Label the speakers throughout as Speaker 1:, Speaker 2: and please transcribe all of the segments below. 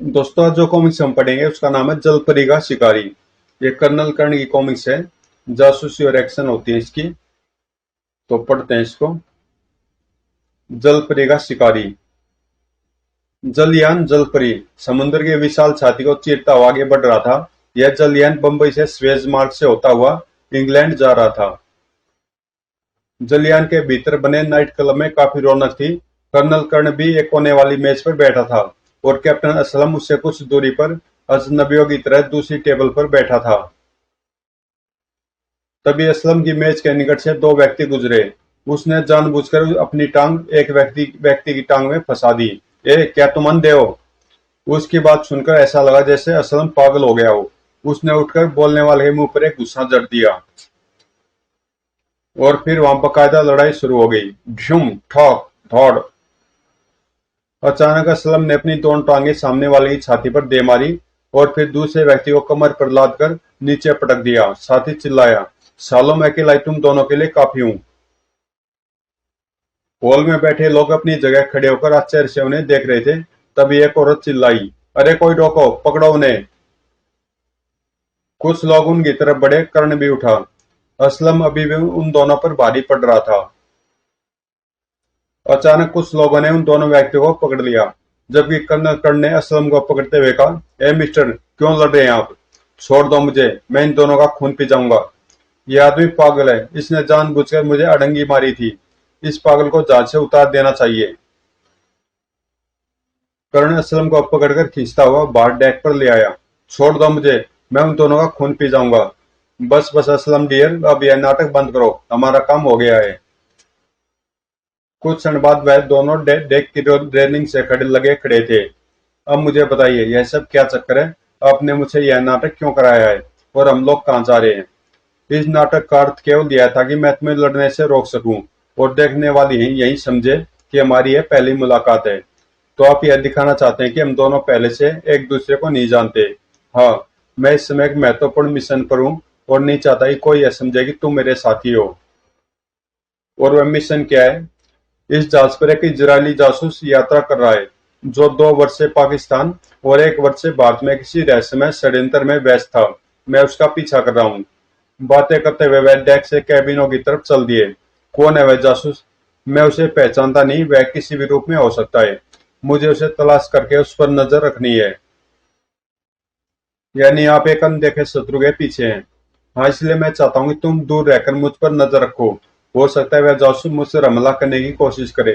Speaker 1: दोस्तों आज जो कॉमिक्स हम पढ़ेंगे उसका नाम है जलपरी का शिकारी। ये कर्नल कर्ण की कॉमिक्स है। जासूसी और एक्शन होती है इसकी। तो पढ़ते हैं इसको। जलपरी का शिकारी। जलयान जलपरी समुद्र की विशाल छाती को चीरता हुआ आगे बढ़ रहा था। यह जलयान बंबई से स्वेज मार्ग से होता हुआ इंग्लैंड जा रहा था। जलयान के भीतर बने नाइट क्लब में काफी रौनक थी। कर्नल कर्ण भी एक कोने वाली मेज पर बैठा था और कैप्टन असलम उससे कुछ दूरी पर अजनबियों की तरह दूसरी टेबल पर बैठा था। तभी असलम की मेज के निकट से दो व्यक्ति गुजरे। उसने जानबूझकर अपनी टांग एक व्यक्ति की टांग में फंसा दी। ए क्या तुम अंधे हो? उसकी बात सुनकर ऐसा लगा जैसे असलम पागल हो गया हो। उसने उठकर बोलने वाले के मुंह पर एक गुस्सा जड़ दिया और फिर वहां बकायदा लड़ाई शुरू हो गई। ढूम ठोक धौड़। अचानक असलम ने अपनी दोनों टांगे सामने वाले की छाती पर दे मारी और फिर दूसरे व्यक्ति को कमर पर लाद कर नीचे पटक दिया। साथ ही चिल्लाया, सालों मैं अकेला तुम दोनों के लिए काफी हूं। हॉल में बैठे लोग अपनी जगह खड़े होकर आश्चर्य से उन्हें देख रहे थे। तभी एक औरत चिल्लाई, अरे कोई रोको, पकड़ो उन्हें। कुछ लोग उनकी तरफ बढ़े। कर्ण भी उठा। असलम अभी भी उन दोनों पर भारी पड़ रहा था। अचानक कुछ लोगों ने उन दोनों व्यक्तियों को पकड़ लिया, जबकि कर्ण कर्ण ने असलम को पकड़ते हुए कहा, ए मिस्टर, क्यों लड़ रहे हैं आप? छोड़ दो मुझे, मैं इन दोनों का खून पी जाऊंगा। यह आदमी पागल है, इसने जानबूझकर मुझे अड़ंगी मारी थी। इस पागल को जहाज से उतार देना चाहिए। कर्ण असलम को पकड़कर खींचता हुआ बाहर डेक पर ले आया। छोड़ दो मुझे, मैं उन दोनों का खून पी जाऊंगा। बस बस असलम डियर, अब यह नाटक बंद करो, हमारा काम हो गया है। कुछ क्षण बाद वह दोनों डेक की रेलिंग से लगे खड़े थे। अब मुझे बताइए, यह सब क्या चक्कर है? आपने मुझे यह नाटक क्यों कराया है और हम लोग कहाँ जा रहे हैं? इस नाटक का अर्थ केवल यह था कि मैं तुम्हें लड़ने से रोक सकूं और देखने वाली ही यही समझे कि हमारी यह पहली मुलाकात है। तो आप यह दिखाना चाहते हैं कि हम दोनों पहले से एक दूसरे को नहीं जानते। हाँ, मैं इस समय एक महत्वपूर्ण मिशन पर हूँ और नहीं चाहता कि कोई यह समझे कि तुम मेरे साथी हो। और वह मिशन क्या है? इस जहाज पर एक इजरायली जासूस यात्रा कर रहा है जो 2 वर्ष से पाकिस्तान और 1 वर्ष से भारत में किसी रहस्यमय षड्यंत्र में व्यस्त था। मैं उसका पीछा कर रहा हूँ। बातें करते हुए वह डेक से कैबिनों की तरफ चल दिए। कौन है वह जासूस? मैं उसे पहचानता नहीं, वह किसी भी रूप में हो सकता है। मुझे उसे तलाश करके उस पर नजर रखनी है। यानी आप एक अनदेखे शत्रु के पीछे हैं। हाँ, इसलिए मैं चाहता हूँ कि तुम दूर रहकर मुझ पर नजर रखो। हो सकता है वह जासूस मुझसे हमला करने की कोशिश करे।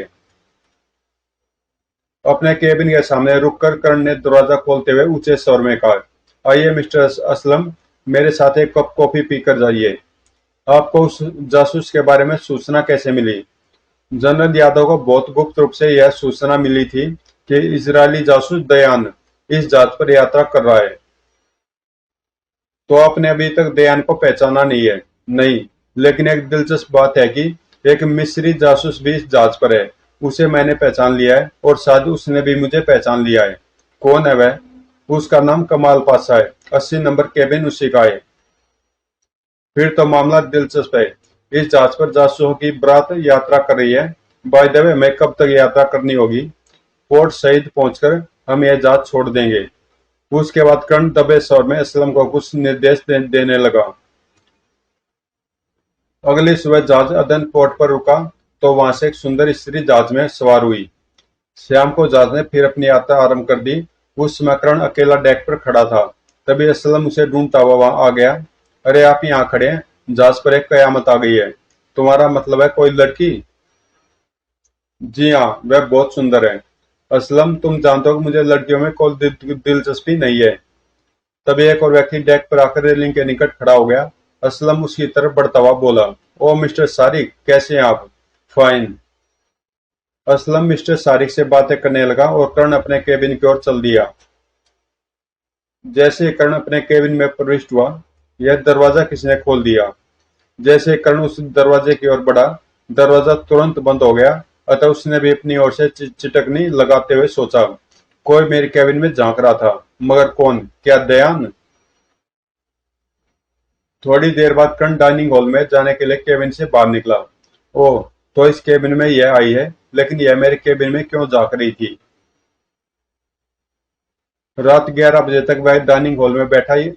Speaker 1: अपने केबिन के सामने रुककर कर्ण ने दरवाजा खोलते हुए ऊंचे स्वर में कहा, आइए मिस्टर असलम, मेरे साथ एक कप कॉफी पीकर जाइए। आपको उस जासूस के बारे में सूचना कैसे मिली? जनरल यादव को बहुत गुप्त रूप से यह सूचना मिली थी कि इजरायली जासूस दयान इस जहाज पर यात्रा कर रहा है। तो आपने अभी तक दयान को पहचाना नहीं है? नहीं, लेकिन एक दिलचस्प बात है कि एक मिस्री जासूस भी इस जहाज पर है। उसे मैंने पहचान लिया है और शायद उसने भी मुझे पहचान लिया है। कौन है वह? उसका नाम कमाल पाशा है। 80 नंबर केबिन उसी का है। फिर तो मामला दिलचस्प है। इस जहाज पर जासूसों की बारात यात्रा कर रही है। बाय द वे, मैं कब तक यात्रा करनी होगी? पोर्ट सईद पहुंचकर हम यह जहाज छोड़ देंगे। उसके बाद कर्ण दबे स्वर में असलम को कुछ निर्देश देने लगा। अगली सुबह जहाज अदन पोर्ट पर रुका तो वहां से एक सुंदर स्त्री जहाज में सवार हुई। शाम को जहाज ने फिर अपनी यात्रा आरंभ कर दी। उस समय कर्ण अकेला डेक पर खड़ा था। तभी असलम उसे ढूंढता हुआ वहां आ गया। अरे आप यहाँ खड़े हैं, जहाज पर एक कयामत आ गई है। तुम्हारा मतलब है कोई लड़की? जी हाँ, वह बहुत सुंदर है। असलम, तुम जानते हो कि मुझे लड़कियों में कोई दिलचस्पी नहीं है। तभी एक और व्यक्ति डेक पर आकर रेलिंग के निकट खड़ा हो गया। असलम उसकी तरफ बढ़ता हुआ बोला, ओ मिस्टर सारिक, कैसे हैं आप? फाइन। असलम मिस्टर सारिक से बातें करने लगा और कर्ण अपने केबिन की ओर चल दिया। जैसे ही कर्ण अपने केबिन में प्रविष्ट हुआ, यह दरवाजा किसने खोल दिया? जैसे ही कर्ण उस दरवाजे की ओर बढ़ा, दरवाजा तुरंत बंद हो गया। अतः उसने भी अपनी ओर से चिटकनी लगाते हुए सोचा, कोई मेरे केबिन में झांक रहा था। मगर कौन? क्या दयान? थोड़ी देर बाद कर्ण डाइनिंग हॉल में जाने के लिए केबिन से बाहर निकला। ओह, तो इस केबिन में यह आई है, लेकिन यह मेरे केबिन में क्यों झांक रही थी? रात 11 बजे तक वह डाइनिंग हॉल में बैठा ही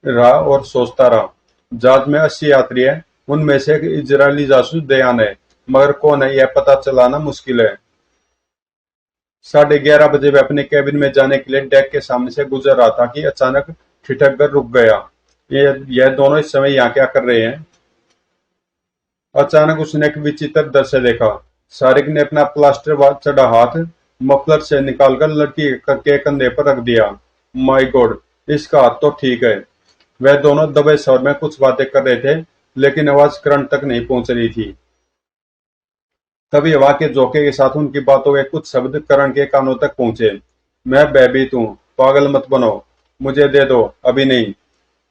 Speaker 1: रहा और सोचता रहा। जहाज में 80 यात्री हैं, उनमें से एक इजरायली जासूस दयान है, मगर कौन है यह पता चलाना मुश्किल है। 11:30 बजे वह अपने कैबिन में जाने के लिए डेक के सामने से गुजर रहा था कि अचानक ठिठक कर रुक गया। यह दोनों इस समय यहाँ क्या कर रहे हैं? अचानक उसने एक विचित्र दृश्य देखा। सारिक ने अपना प्लास्टर चढ़ा हाथ मफलर से निकालकर लड़की के कंधे पर रख दिया। माय गॉड, इसका हाथ तो ठीक है। वह दोनों दबे स्वर में कुछ बातें कर रहे थे, लेकिन आवाज करण तक नहीं पहुंच रही थी। तभी हवा के झोंके के साथ उनकी बातों के कुछ शब्द करण के कानों तक पहुंचे। मैं भयभीत हूँ, पागल मत बनो, मुझे दे दो, अभी नहीं।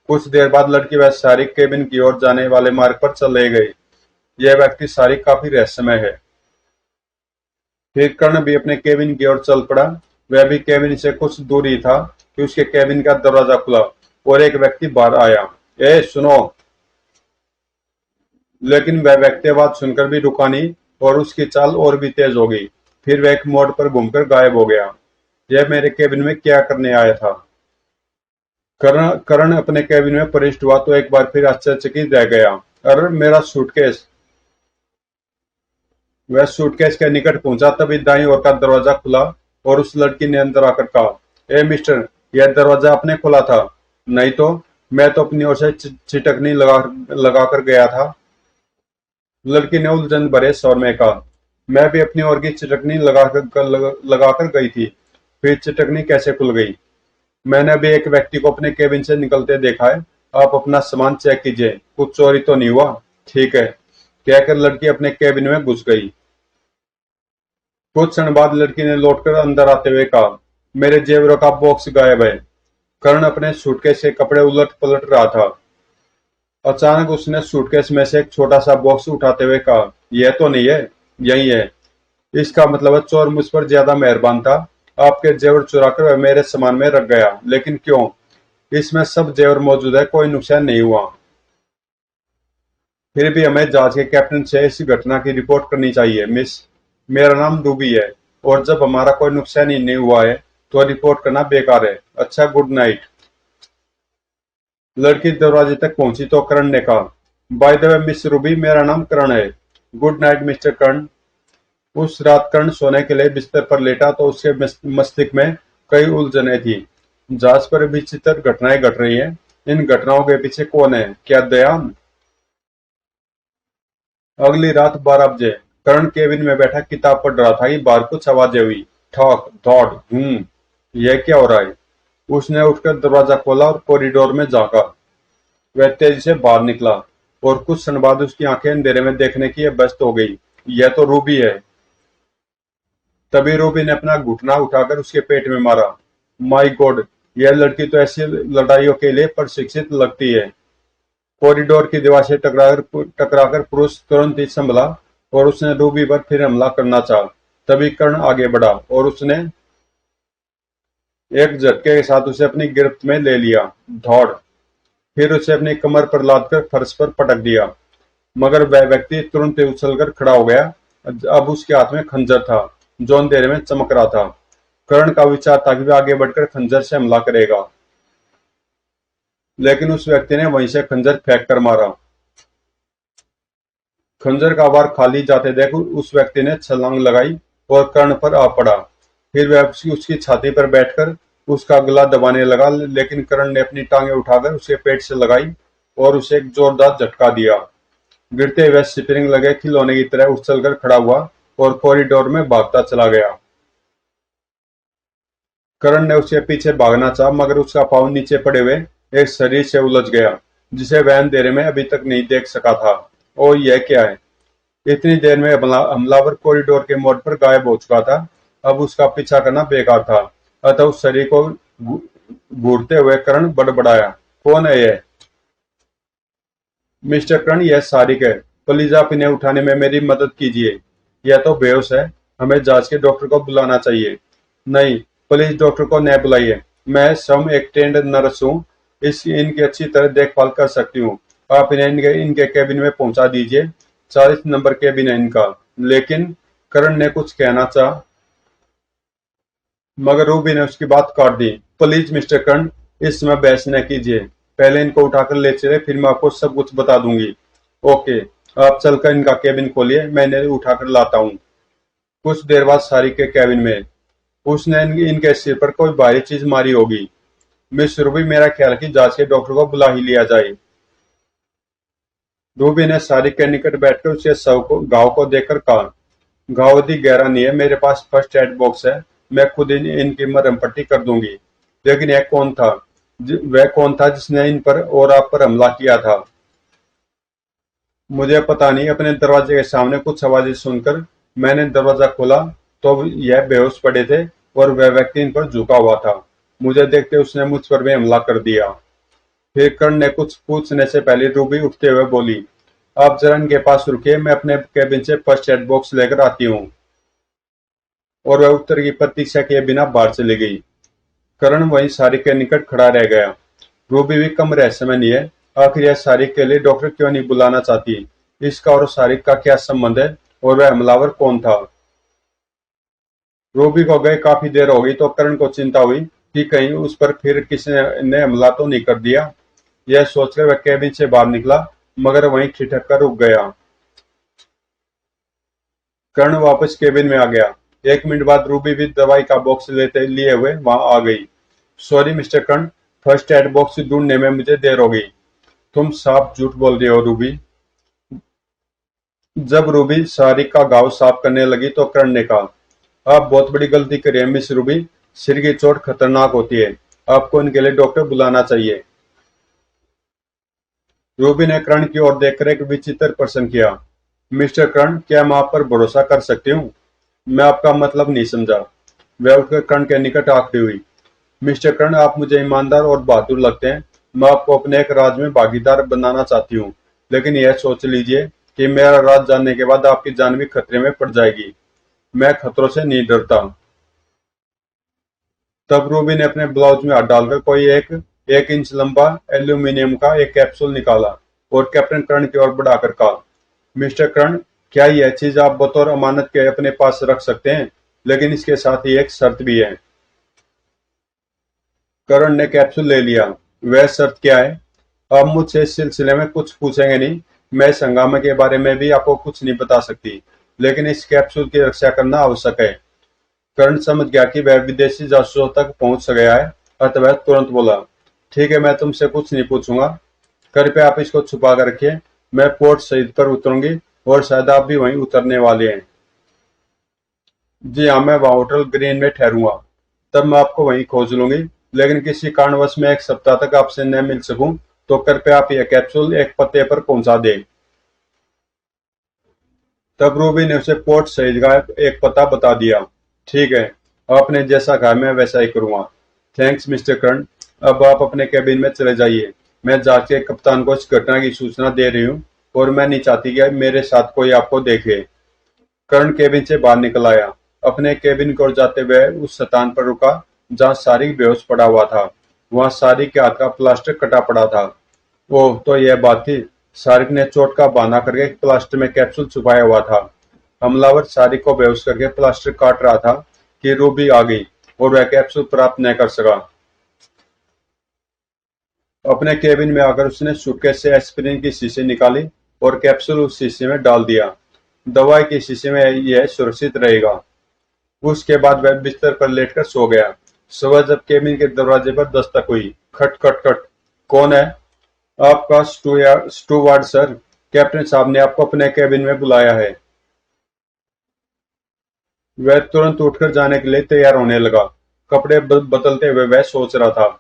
Speaker 1: कुछ देर बाद लड़की वह सारिक केबिन की ओर जाने वाले मार्ग पर चले गई। यह व्यक्ति सारिक काफी रहस्यमय है। फिर कर्ण भी अपने केबिन की ओर चल पड़ा। वह भी केबिन से कुछ दूर ही था कि उसके केबिन का दरवाजा खुला और एक व्यक्ति बाहर आया। ए सुनो! लेकिन वह व्यक्ति आवाज सुनकर भी रुका नहीं और उसकी चाल और भी तेज हो गई। फिर वह एक मोड़ पर घूमकर गायब हो गया। यह मेरे केबिन में क्या करने आया था? करण अपने केबिन में प्रविष्ट हुआ तो एक बार फिर आश्चर्यचकित रह गया। अरे मेरा सूटकेस! वह सूटकेस के निकट पहुंचा तभी दाईं ओर का दरवाजा खुला और उस लड़की ने अंदर आकर कहा, ए मिस्टर, यह दरवाजा आपने खोला था? नहीं तो, मैं तो अपनी ओर से छिटकनी लगाकर गया था। लड़की ने उलझन भरे स्वर में कहा, मैं भी अपनी ओर की चिटकनी लगाकर गई थी। फिर चिटकनी कैसे खुल गई? मैंने अभी एक व्यक्ति को अपने केबिन से निकलते देखा है। आप अपना सामान चेक कीजिए, कुछ चोरी तो नहीं हुआ? ठीक है, कहकर लड़की अपने केबिन में घुस गई। कुछ क्षण बाद लड़की ने लौटकर अंदर आते हुए कहा, मेरे जेवरों का बॉक्स गायब है। कर्ण अपने सूटकेस के कपड़े उलट पलट रहा था। अचानक उसने सूटकेस में से एक छोटा सा बॉक्स उठाते हुए कहा, यह तो नहीं है? यही है। इसका मतलब है चोर मुझ पर ज्यादा मेहरबान था। आपके जेवर चुराकर वह मेरे सामान में रख गया। लेकिन क्यों? इसमें सब जेवर मौजूद है, कोई नुकसान नहीं हुआ। फिर भी हमें जहाज के कैप्टन से इस घटना की रिपोर्ट करनी चाहिए, मिस। मेरा नाम रूबी है और जब हमारा कोई नुकसान ही नहीं हुआ है तो रिपोर्ट करना बेकार है। अच्छा, गुड नाइट। लड़की दरवाजे तक पहुंची तो करण ने कहा, by the way miss Ruby, मेरा नाम करण है। गुड नाइट मिस्टर करण। उस रात कर्ण सोने के लिए बिस्तर पर लेटा तो उसके मस्तिष्क में कई उलझनें थी। जहाज पर विचित्र घटनाएं घट रही हैं। इन घटनाओं के पीछे कौन है? क्या दयान? अगली रात 12 बजे कर्ण केबिन में बैठा किताब पढ़ रहा था कि बाहर कुछ आवाजें हुई। ठॉक दौड़ यह क्या हो रहा है? उसने उठकर दरवाजा खोला और कॉरिडोर में झांका। वह तेजी से बाहर निकला और कुछ क्षण बाद उसकी आंखें अंधेरे में देखने की अभ्यस्त हो गई। यह तो रूबी है। तभी रूबी ने अपना घुटना उठाकर उसके पेट में मारा। माय गॉड, यह लड़की तो ऐसी लड़ाइयों के लिए प्रशिक्षित लगती है। कॉरिडोर की दीवार से टकराकर पुरुष तुरंत ही संभला और उसने रूबी पर फिर हमला करना चाहा। तभी कर्ण आगे बढ़ा और उसने एक झटके के साथ उसे अपनी गिरफ्त में ले लिया। धौड़! फिर उसे अपनी कमर पर लादकर फर्श पर पटक दिया। मगर वह व्यक्ति तुरंत ही उछलकर खड़ा हो गया। अब उसके हाथ में खंजर था जो अंधेरे में चमक रहा था। कर्ण का विचार था कि वह आगे बढ़कर खंजर से हमला करेगा, लेकिन उस व्यक्ति ने वहीं से खंजर फेंक कर मारा। खंजर का वार खाली जाते देख उस व्यक्ति ने छलांग लगाई और कर्ण पर आ पड़ा। फिर वह उसकी छाती पर बैठकर उसका गला दबाने लगा, लेकिन कर्ण ने अपनी टांगें उठाकर उसके पेट से लगाई और उसे एक जोरदार झटका दिया। गिरते हुए स्प्रिंग लगे खिलौने की तरह उछलकर खड़ा हुआ और कॉरिडोर में भागता चला गया। करण ने उसके पीछे भागना चाहा, मगर उसका पांव नीचे पड़े हुए एक शरीर से उलझ गया, जिसे वह अंधेरे में अभी तक नहीं देख सका था। और यह क्या है? इतनी देर में हमलावर कॉरिडोर के मोड़ पर गायब हो चुका था। अब उसका पीछा करना बेकार था। अतः उस शरीर को घूरते हुए करण बड़बड़ाया, कौन है यह? मिस्टर कर्ण, यह सारिक है। प्लीज आप इन्हें उठाने में मेरी मदद कीजिए। यह तो बेहोश है। हमें जांच के डॉक्टर को बुलाना चाहिए। नहीं, प्लीज डॉक्टर को न बुलाइए। मैं स्वयं एक ट्रेंड नर्स हूँ। इनकी अच्छी तरह देखभाल कर सकती हूँ। आप इन्हें इनके केबिन में पहुंचा दीजिए। 40 नंबर केबिन है इनका। लेकिन करण ने कुछ कहना चाहा, मगर रूबी ने उसकी बात काट दी। प्लीज मिस्टर कर्ण, इस समय बहस न कीजिए। पहले इनको उठाकर ले चले, फिर मैं आपको सब कुछ बता दूंगी। ओके, आप चलकर इनका केबिन खोलिए, मैं इन्हें उठाकर लाता हूँ। कुछ देर बाद सारी के केबिन में उसने इनके सिर पर कोई भारी चीज मारी होगी। मिस रूबी, मेरा ख्याल है कि जांच के डॉक्टर को बुला ही लिया जाए। रूबी ने सारी के निकट बैठकर उसके शव को घाव को देखकर कहा, घाव अधिक गहरा नहीं है, मेरे पास फर्स्ट एड बॉक्स है, मैं खुद इनकी मरहम पट्टी कर दूंगी। लेकिन यह कौन था? वह कौन था जिसने इन पर और आप पर हमला किया था? मुझे पता नहीं। अपने दरवाजे के सामने कुछ आवाजें सुनकर मैंने दरवाजा खोला तो यह बेहोश पड़े थे और वह व्यक्ति इन पर झुका हुआ था। मुझे देखते उसने मुझ पर भी हमला कर दिया। फिर कर्ण ने कुछ पूछने से पहले रूबी उठते हुए बोली, आप जरा इनके पास रुकिए, मैं अपने कैबिन से फर्स्ट एड बॉक्स लेकर आती हूँ। और वह उत्तर की प्रतीक्षा किए बिना बाहर चली गई। कर्ण वहीं सारिक के निकट खड़ा रह गया। रूबी भी कम रहस्यमय नहीं है। आखिर यह सारिक के लिए डॉक्टर क्यों नहीं बुलाना चाहती? इसका और सारिक का क्या संबंध है? और वह हमलावर कौन था? रूबी को गए काफी देर हो गई तो कर्ण को चिंता हुई कि कहीं उस पर फिर किसी ने हमला तो नहीं कर दिया। यह सोचकर वह कैबिन से बाहर निकला, मगर वहीं ठिठक कर रुक गया। कर्ण वापस केबिन में आ गया। 1 मिनट बाद रूबी भी दवाई का बॉक्स लेते लिए हुए वहां आ गई। सॉरी मिस्टर कर्ण, फर्स्ट एड बॉक्स ढूंढने में मुझे देर हो गई। तुम साफ झूठ बोल रही हो रूबी। जब रूबी सारिक का घाव साफ करने लगी तो कर्ण ने कहा, आप बहुत बड़ी गलती करी है मिस रूबी। सिर की चोट खतरनाक होती है, आपको इनके लिए डॉक्टर बुलाना चाहिए। रूबी ने कर्ण की ओर देखकर एक विचित्र प्रश्न किया, मिस्टर कर्ण, क्या मैं आप पर भरोसा कर सकती हूँ? मैं आपका मतलब नहीं समझा। वह उठकर कर्ण के निकट आ खड़ी हुई। मिस्टर कर्ण, आप मुझे ईमानदार और बहादुर लगते हैं। मैं आपको अपने एक राज में भागीदार बनाना चाहती हूँ, लेकिन यह सोच लीजिए कि मेरा राज जानने के बाद आपकी जान भी खतरे में पड़ जाएगी। मैं खतरों से नहीं डरता। तब रूबी ने अपने ब्लाउज में हाथ डालकर कोई 1 इंच लंबा एल्यूमिनियम का एक कैप्सूल निकाला और कैप्टन कर्ण की ओर बढ़ाकर कहा, मिस्टर कर्ण, क्या यह चीज आप बतौर अमानत के अपने पास रख सकते हैं? लेकिन इसके साथ ही एक शर्त भी है। कर्ण ने कैप्सूल ले लिया। वह शर्त क्या है? आप मुझसे इस सिलसिले में कुछ पूछेंगे नहीं। मैं इस हंगामे के बारे में भी आपको कुछ नहीं बता सकती, लेकिन इस कैप्सूल की रक्षा करना आवश्यक है। कर्ण समझ गया कि वह विदेशी जासूसों तक पहुंच गया है, अतः वह तुरंत बोला, ठीक है, मैं तुमसे कुछ नहीं पूछूंगा। कृपया आप इसको छुपा कर रखिए। मैं पोर्ट सईद पर उतरूंगी और शायद आप भी वहीं उतरने वाले हैं। जी हाँ, मैं वहाँ होटल ग्रीन में ठहरूंगा। तब मैं आपको वहीं खोज लूंगी। लेकिन किसी कारणवश मैं 1 सप्ताह तक आपसे न मिल सकूं तो कृपया आप यह कैप्सूल एक पते पर पहुंचा दें। तब रूबी ने उसे पोर्ट सईद का एक पता बता दिया। ठीक है, आपने जैसा कहा मैं वैसा ही करूंगा। थैंक्स मिस्टर कर्ण। अब आप अपने कैबिन में चले जाइए। मैं जहाज के कप्तान को इस घटना की सूचना दे रही हूँ और मैं नहीं चाहती कि मेरे साथ कोई आपको देखे। कर्ण केबिन से बाहर निकल आया। अपने केबिन की ओर जाते हुए उस स्थान पर रुका जहाँ सारिक बेहोश पड़ा हुआ था। वहां सारिक के हाथ का प्लास्टर कटा पड़ा था। ओह, तो यह बात थी। सारिक ने चोट का बहाना करके प्लास्टर में कैप्सूल छुपाया हुआ था। हमलावर सारिक को बेहोश करके प्लास्टर काट रहा था कि रूबी आ गई और वह कैप्सूल प्राप्त न कर सका। अपने केबिन में आकर उसने सूटकेस से एस्पिरिन की शीशी निकाली और कैप्सूल उस शीशी में डाल दिया। दवाई की शीशी में यह सुरक्षित रहेगा। उसके बाद वह बिस्तर पर लेटकर सो गया। सुबह जब केबिन के दरवाजे पर दस्तक हुई, खट खट खट। कौन है? आपका स्टूवार्ड सर। कैप्टन साहब ने आपको अपने केबिन में बुलाया है। वह तुरंत उठकर जाने के लिए तैयार होने लगा। कपड़े बदलते हुए वह सोच रहा था,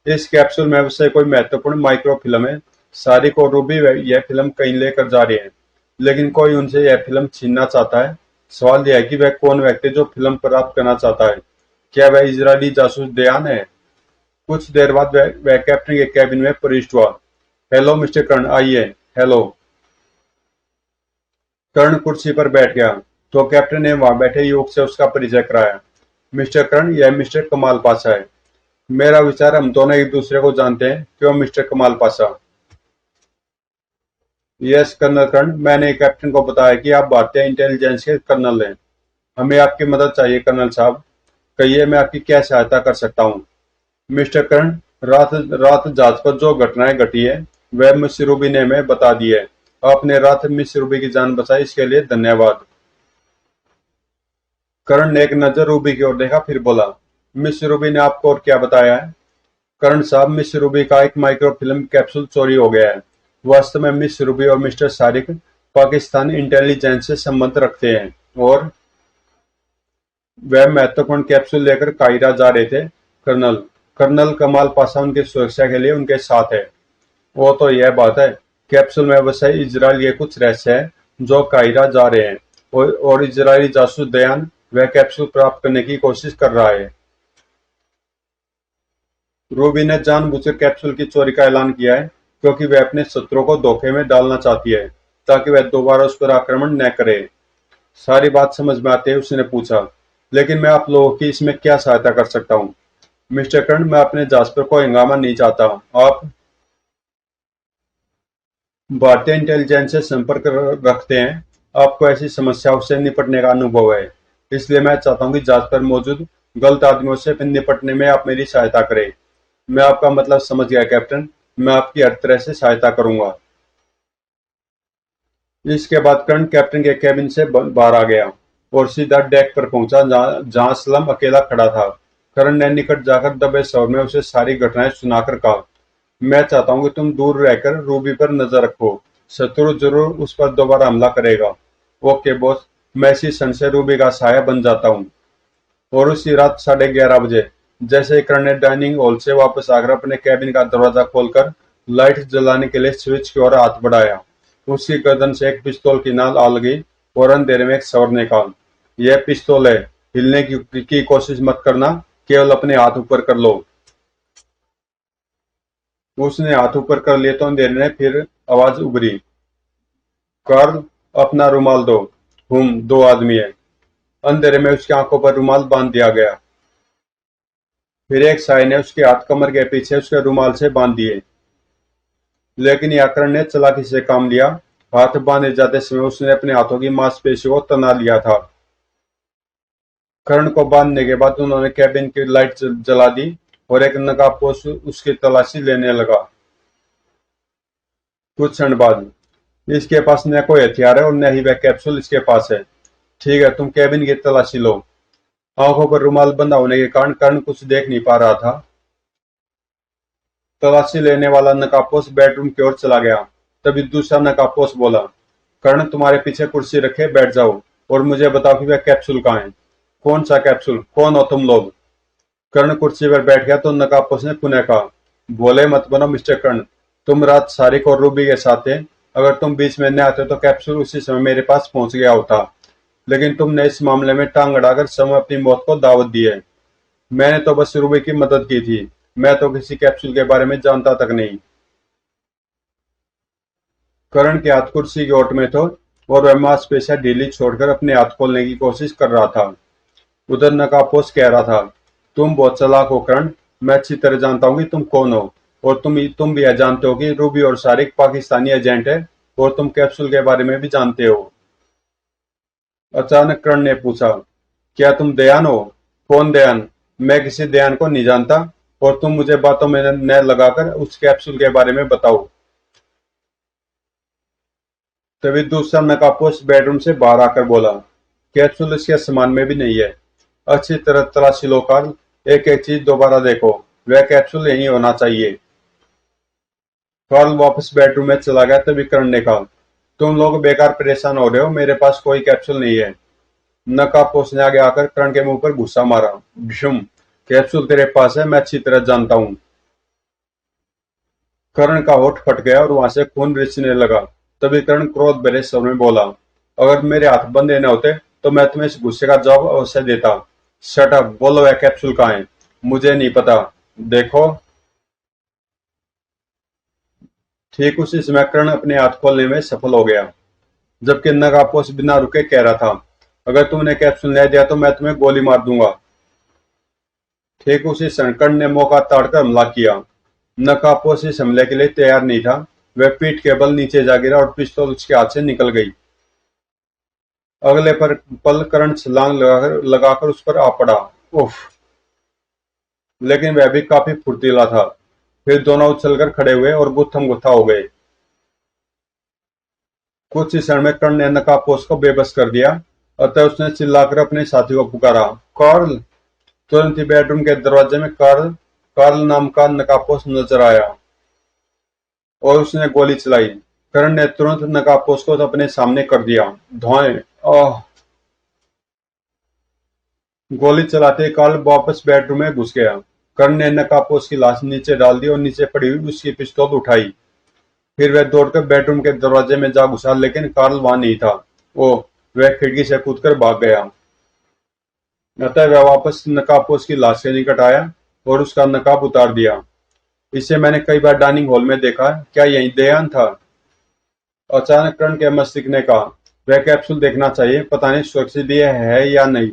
Speaker 1: इस कैप्सूल में से कोई महत्वपूर्ण माइक्रो फिल्म है। सारिक और रूबी यह फिल्म कहीं लेकर जा रहे हैं, लेकिन कोई उनसे यह फिल्म छीनना चाहता है। सवाल यह है कि वह कौन व्यक्ति जो फिल्म प्राप्त करना चाहता है। क्या वह इजरायली जासूस दयान है? कुछ देर बाद वह कैप्टन के कैबिन में प्रविष्ट हुआ। हेलो मिस्टर कर्ण, आइए। हेलो। कर्ण कुर्सी पर बैठ गया तो कैप्टन ने वहां बैठे युवक से उसका परिचय कराया। मिस्टर कर्ण, यह मिस्टर कमाल पाशा है। मेरा विचार हम दोनों एक दूसरे को जानते हैं, क्यों मिस्टर कमाल पाशा? यस कर्नल कर्ण, मैंने कैप्टन को बताया कि आप भारतीय इंटेलिजेंस के कर्नल हैं। हमें आपकी मदद चाहिए कर्नल साहब। कहिए, मैं आपकी क्या सहायता कर सकता हूँ? मिस्टर कर्ण, रात रात जहाज पर जो घटनाएं घटी है वह मिस रूबी ने हमें बता दी है। आपने रात मिस रूबी की जान बचाई, इसके लिए धन्यवाद। कर्ण ने एक नजर रूबी की ओर देखा, फिर बोला, मिस रूबी ने आपको और क्या बताया है? कर्ण साहब, मिस रूबी का एक माइक्रोफिल्म कैप्सूल चोरी हो गया है। वास्तव में मिस रूबी और मिस्टर सारिक पाकिस्तानी इंटेलिजेंस से संबंध रखते हैं और वह महत्वपूर्ण कैप्सूल लेकर काहिरा जा रहे थे। कर्नल कर्नल कमाल पाशा उनकी सुरक्षा के लिए उनके साथ है। वो तो यह बात है, कैप्सूल में वैसे इजराइल के कुछ रहस्य है जो काहिरा जा रहे हैं और इजरायली जासूस दयान वह कैप्सूल प्राप्त करने की कोशिश कर रहा है। रूबी ने जानबूझकर कैप्सूल की चोरी का ऐलान किया है क्योंकि वह अपने शत्रु को धोखे में डालना चाहती है ताकि वह दोबारा उस पर आक्रमण न करे। सारी बात समझ में आते ही उसने पूछा, लेकिन मैं आप लोगों की इसमें क्या सहायता कर सकता हूँ? मिस्टर कर्ण, मैं अपने जहाज पर कोई हंगामा नहीं चाहता। आप भारतीय इंटेलिजेंस से संपर्क रखते हैं, आपको ऐसी समस्याओं से निपटने का अनुभव है, इसलिए मैं चाहता हूँ कि जहाज पर मौजूद गलत आदमियों से निपटने में आप मेरी सहायता करें। मैं आपका मतलब समझ गया कैप्टन, मैं आपकी हर तरह से सहायता करूंगा। इसके बाद कर्ण कैप्टन के केबिन से बाहर आ गया और सीधा डेक पर पहुंचा जहां असलम अकेला खड़ा था। कर्ण ने निकट जाकर दबे स्वर में उसे सारी घटनाएं सुनाकर कहा, मैं चाहता हूँ कि तुम दूर रहकर रूबी पर नजर रखो। शत्रु जरूर उस पर दोबारा हमला करेगा। ओके बॉस, मैं इसी क्षण से रूबी का साया बन जाता हूँ। और उसी रात 11:30 बजे जैसे ही कर्ण ने डाइनिंग हॉल से वापस आकर अपने कैबिन का दरवाजा खोलकर लाइट जलाने के लिए स्विच की ओर हाथ बढ़ाया, उसकी गर्दन से एक पिस्तौल की नाल आ लगी और अंधेरे में एक स्वर ने कहा, यह पिस्तौल है, हिलने की कोशिश मत करना, केवल अपने हाथ ऊपर कर लो। उसने हाथ ऊपर कर लिए तो अंधेरे ने फिर आवाज उभरी, कार्ल, अपना रुमाल दो। दो आदमी है। अंधेरे में उसकी आंखों पर रुमाल बांध दिया गया। फिर एक साय ने उसके हाथ कमर के पीछे उसके रुमाल से बांध दिए, लेकिन याकरण ने चालाकी से काम लिया। हाथ बांधे जाते समय उसने अपने हाथों की मांसपेशियों को तना लिया था। कर्ण को बांधने के बाद उन्होंने कैबिन की लाइट जला दी और एक नकाबपोश उसकी तलाशी लेने लगा। कुछ क्षण बाद, इसके पास न कोई हथियार है और न ही वह कैप्सूल इसके पास है। ठीक है, तुम कैबिन की तलाशी लो। आंखों पर रुमाल बंधा होने के कारण कर्ण कुछ देख नहीं पा रहा था। तलाशी लेने वाला नकाबपोश बेडरूम की ओर चला गया। तभी दूसरा नकाबपोश बोला, कर्ण, तुम्हारे पीछे कुर्सी रखे, बैठ जाओ और मुझे बताओ कि वह कैप्सूल कहाँ है। कौन सा कैप्सूल? कौन हो तुम लोग? कर्ण कुर्सी पर बैठ गया तो नकाबपोश ने पुनः कहा, भोले मत बनो मिस्टर कर्ण, तुम रात सारिक और रूबी के साथ थे। अगर तुम बीच में न आते तो कैप्सूल उसी समय मेरे पास पहुंच गया होता, लेकिन तुमने इस मामले में टांग अड़ाकर समय अपनी मौत को दावत दी है। मैंने तो बस रूबी की मदद की थी, मैं तो किसी कैप्सूल के बारे में जानता तक नहीं। करण के हाथ कुर्सी के ओट में थे और वह मांसपेशियां ढीली छोड़कर अपने हाथ खोलने की कोशिश कर रहा था। उधर नकाबपोश कह रहा था, तुम बहुत चालाक हो करण, मैं अच्छी तरह जानता हूँ कि तुम कौन हो और तुम भी यह जानते हो कि रूबी और सारिक पाकिस्तानी एजेंट है और तुम कैप्सूल के बारे में भी जानते हो। अचानक करण ने पूछा, क्या तुम दयान हो? कौन दयान? मैं किसी दयान को नहीं जानता और तुम मुझे बातों में न लगाकर उस कैप्सूल के बारे में बताओ। तभी दूसरा नकाबपोश बेडरूम से बाहर आकर बोला, कैप्सूल इसके सामान में भी नहीं है। अच्छी तरह तलाशी लो कार्ल, एक एक चीज दोबारा देखो, वह कैप्सूल यहीं होना चाहिए। कार्ल वापस बेडरूम में चला गया। तभी करण ने कहा, तुम लोग बेकार परेशान हो रहे हो, मेरे पास कोई कैप्सूल नहीं है। नकाबपोश ने आगे आकर करण के मुंह पर घुसा मारा। भीषुम, कैप्सूल तेरे पास है, मैं अच्छी तरह जानता हूँ। करण का होठ फट गया और वहां से खून रिसने लगा। तभी करण क्रोध भरे स्वर में बोला, अगर मेरे हाथ बंधे न होते तो मैं तुम्हें इस गुस्से का जवाब अवश्य देता। शट अप, बोलो वह कैप्सूल कहाँ है? मुझे नहीं पता। देखो। ठीक उसी समय करण अपने हाथ खोलने में सफल हो गया, जबकि नगापोश बिना रुके कह रहा था, अगर तुमने कैप्सूल नहीं दिया तो मैं तुम्हें गोली मार दूंगा। ठीक उसी क्षण कर्ण ने मौका ताड़कर हमला किया। नकाबपोश इस हमले के लिए तैयार नहीं था। वह पीठ के बल नीचे जा गिरा और पिस्तौल उसके हाथ से निकल गई। अगले पर पल करण छलांग लगाकर उस पर आ पड़ा। उफ! लेकिन वह भी काफी फुर्तीला था। फिर दोनों उछलकर खड़े हुए और गुत्थम गुत्था हो गए। कुछ ही क्षण में कर्ण ने नकाबपोश को बेबस कर दिया। अतः उसने चिल्लाकर अपने साथी को पुकारा, कार्ल। तुरंत ही बेडरूम के दरवाजे में कार्ल कार्ल नाम का नकाबपोश नजर आया और उसने गोली चलाई। कर्ण ने तुरंत नकाबपोश को अपने सामने कर दिया। धौएं। आह। गोली चलाते ही कार्ल वापस बेडरूम में घुस गया। कर्ण ने नकाबपोश की लाश नीचे डाल दी और नीचे पड़ी हुई उसकी पिस्तौल उठाई। फिर वह दौड़कर बेडरूम के दरवाजे में जा घुसा, लेकिन कार्ल वहां नहीं था। ओह! वह खिड़की से कूदकर भाग गया। अतः वह वापस नकाबपोश की लाश के निकट आया और उसका नकाब उतार दिया। इसे मैंने कई बार डाइनिंग हॉल में देखा। क्या यही देयान था? अचानक कर्ण के मस्तिष्क ने कहा, वह कैप्सूल देखना चाहिए, पता नहीं सुरक्षित ये है या नहीं।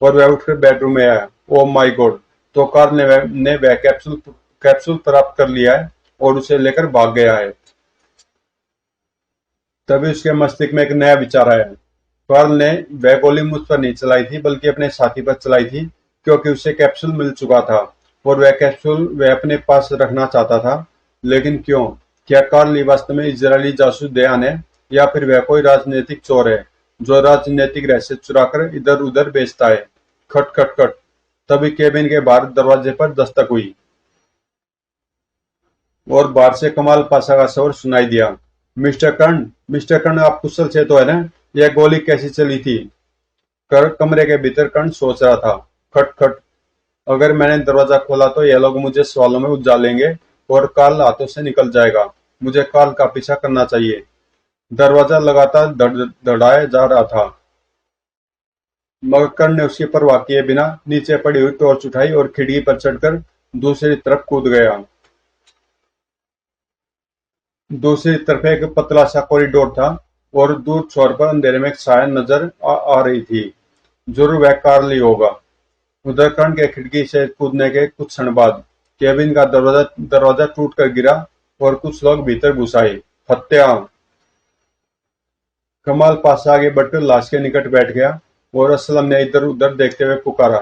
Speaker 1: और वह उठकर बेडरूम में आया। Oh my God! तो कार्ल ने वह कैप्सूल प्राप्त कर लिया है और उसे लेकर भाग गया है। तभी उसके मस्तिष्क में एक नया विचार आया। कार्ल ने वह गोली मुझ पर नहीं चलाई थी, बल्कि अपने साथी पर चलाई थी, क्योंकि उसे कैप्सूल मिल चुका था और वह कैप्सूल वह अपने पास रखना चाहता था। लेकिन क्यों? क्या कार्ल ही वास्तव में इजरायली जासूस दयान है, या फिर वह कोई राजनीतिक चोर है जो राजनीतिक रहस्य चुराकर इधर उधर बेचता है? खट खट खट। तभी केबिन के बाहर दरवाजे पर दस्तक हुई और बाहर से कमाल पाशा का स्वर सुनाई दिया। मिस्टर कर्ण, आप कुशल से तो है ना? यह गोली कैसी चली थी? कमरे के भीतर कर्ण सोच रहा था। खट खट। अगर मैंने दरवाजा खोला तो ये लोग मुझे सवालों में उलझा लेंगे और कार्ल हाथों से निकल जाएगा। मुझे कार्ल का पीछा करना चाहिए। दरवाजा लगातार धड़ाया जा रहा था, मगर कर्ण ने उसकी परवाह किए बिना नीचे पड़ी हुई टॉर्च उठाई और खिड़की पर चढ़कर दूसरी तरफ कूद गया। दूसरी तरफ एक पतला सा कॉरिडोर था और दूर छोर पर अंधेरे में एक छाया नजर आ रही थी। जरूर वह कार्ल ही होगा। उधर कर्ण के खिड़की से कूदने के कुछ क्षण बाद केबिन का दरवाजा दरवाजा टूट कर गिरा और कुछ लोग भीतर घुस आए। हत्या। कमाल पासा आगे बढ़कर लाश के निकट बैठ गया और असलम ने इधर उधर देखते हुए पुकारा,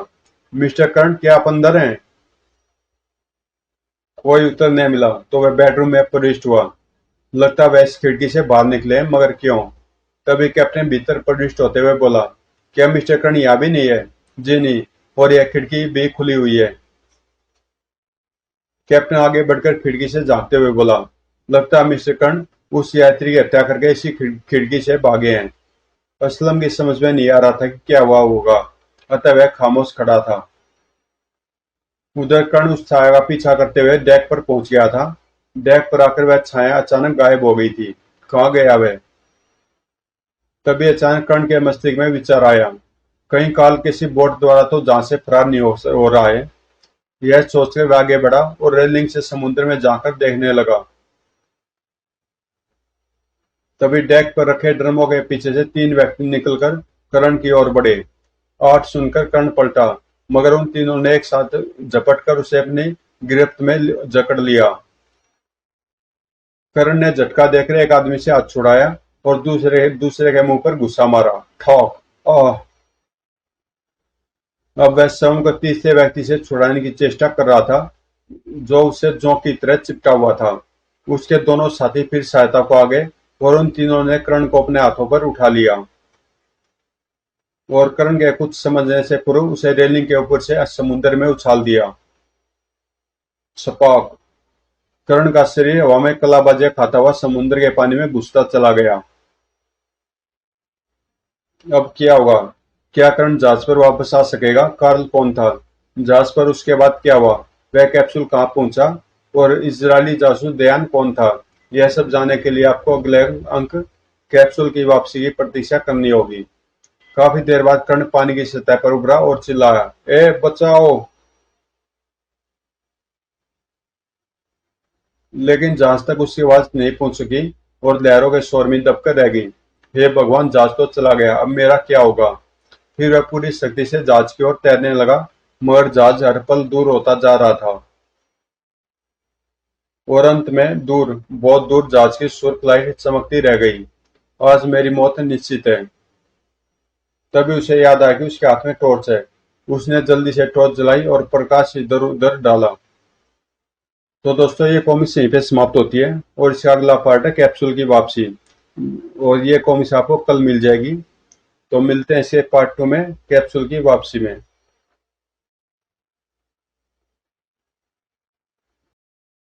Speaker 1: मिस्टर कर्ण, क्या आप अंदर हैं? कोई उत्तर नहीं मिला तो वह बेडरूम में प्रविष्ट हुआ। लगता वह इस खिड़की से बाहर निकले, मगर क्यों? तभी कैप्टन भीतर प्रविष्ट होते हुए बोला, क्या मिस्टर कर्ण यहाँ भी नहीं है? जी नहीं, और यह खिड़की भी खुली हुई है। कैप्टन आगे बढ़कर खिड़की से झांकते हुए बोला, लगता है मिस्टर कर्ण उस यात्री की हत्या करके इसी खिड़की से भागे हैं। असलम की समझ में नहीं आ रहा था कि क्या हुआ होगा, अतः वह खामोश खड़ा था। उधर कर्ण उस छाया का पीछा करते हुए डेक पर पहुंच गया था। डेक पर आकर वह छाया अचानक गायब हो गई थी। कहाँ गया वह? तभी अचानक कर्ण के मस्तिष्क में विचार आया, कहीं काल किसी बोट द्वारा तो जहां से फरार नहीं हो रहा है। यह सोचकर वह आगे बढ़ा और रेलिंग से समुद्र में जाकर देखने लगा। तभी डेक पर रखे ड्रमों के पीछे से तीन व्यक्ति निकलकर कर्ण की ओर बढ़े। आठ सुनकर कर्ण पलटा, मगर उन तीनों ने एक साथ झपटकर उसे अपनी गिरफ्त में जकड़ लिया। कर्ण ने झटका देकर एक आदमी से हाथ छुड़ाया और दूसरे दूसरे के मुंह पर गुस्सा मारा। ठोक। आह। अब वह स्वयं को तीसरे व्यक्ति से छुड़ाने की चेष्टा कर रहा था, जो उसे जोंक की तरह चिपटा हुआ था। उसके दोनों साथी फिर सहायता को आ गए और उन तीनों ने कर्ण को अपने हाथों पर उठा लिया और कर्ण के कुछ समझने से पूर्व उसे रेलिंग के ऊपर से समुद्र में उछाल दिया। छपाक। कर्ण का शरीर हवा में कलाबाजियां खाता हुआ समुद्र के पानी में घुसता चला गया। अब क्या होगा? क्या कर्ण जहाज पर वापस आ सकेगा? कार्ल कौन था? जहाज पर उसके बाद क्या हुआ? वह कैप्सूल कहाँ पहुंचा? और इजरायली जासूस दयान कौन था? यह सब जानने के लिए आपको अगले अंक कैप्सूल की वापसी की प्रतीक्षा करनी होगी। काफी देर बाद कर्ण पानी की सतह पर उभरा और चिल्लाया, ए बचाओ! लेकिन जहाज तक उसकी आवाज नहीं पहुंच सकी और लहरों के शोर में दबकर रह गई। हे भगवान, जहाज तो चला गया, अब मेरा क्या होगा? फिर वह पूरी शक्ति से जहाज की ओर तैरने लगा, मगर जहाज हर पल दूर होता जा रहा था और अंत में बहुत दूर जहाज की सुर्ख लाइट चमकती रह गई। आज मेरी मौत निश्चित है। तभी उसे याद आया कि उसके हाथ में टॉर्च है। उसने जल्दी से टॉर्च जलाई और प्रकाश इधर उधर डाला। तो दोस्तों ये कॉमिक्स यहीं पे समाप्त होती है और इसका अगला पार्ट है कैप्सूल की वापसी, और ये कॉमिक्स आपको कल मिल जाएगी। तो मिलते हैं इसे पार्ट 2 में, कैप्सूल की वापसी में।